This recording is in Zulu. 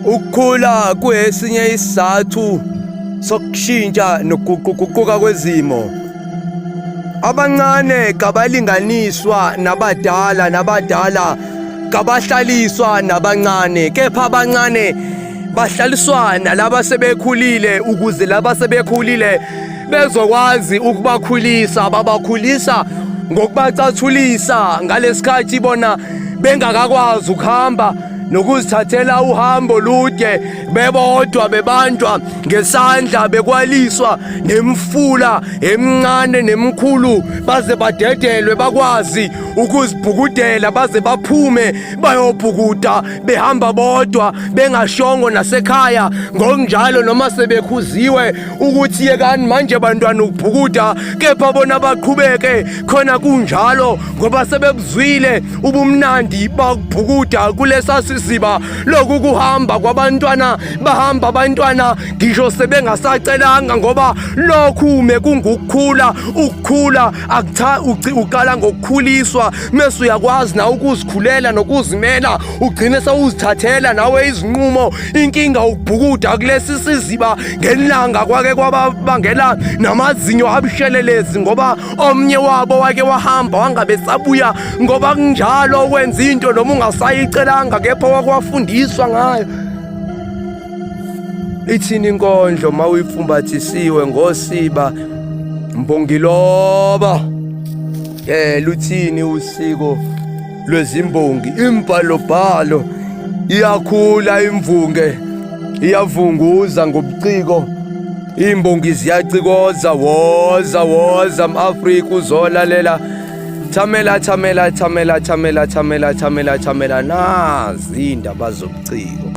Ukukhula kuyesinye isizathu sokushintsha nokuguquguquka kwezimo. Abancane kabalinganiswa nabadala kabahlaliswa nabancane, kepha abancane bahlaliswa nalaba sebekhulile ukuze laba sebekhulile bezokwazi ukubakhulisa. Babakhulisa ngokubacathulisa ngalesikhathi bona bengakakwazi ukuhamba nokuzithathela uhambo lude bebodwa bebanjwa ngesandla bekwaliswa nemfula emncane nemkhulu baze badedelwe bakwazi ukuzibhukudela baze baphume bayobhukuda behamba bodwa bengashongo nasekhaya. Ngokunjalo noma sebekhuziwe ukuthi yekani manje bantwana ukubhukuda, kepha bona baqhubeke khona kunjalo ngoba sebebuzwile ubumnandi bakubhukuda kulesa siziba lokhu kuhamba kwabantwana. Bahamba abantwana ngisho sebengasacelanga ngoba lokhu mekungukukhula. Ukukhula uqala ngokukhuliswa mase uyakwazi na ukuzikhulela nokuzimela ugcine sewuzithathela nawe izinqumo. Inkinga ukubhukuda kulesi siziba ngelanga kwake kwabangela namazinyo abushelelezi ngoba omnye wabo wake wahamba wangabe sabuya ngoba kunjalo wenza into noma ungasayicelanga kepha wakwafundiswa ngayo. Ithini inkondlo mawuyifumbathisiwe ngosiba mbongiloba. Luthini usiko lwezimbongi? Imbhalobhalo iyakhula imvunge iyavunguza ngobuciko, imbongi ziyacikoza. Woza mAfrika uzolalela. Thamela nazi indaba zobuciko.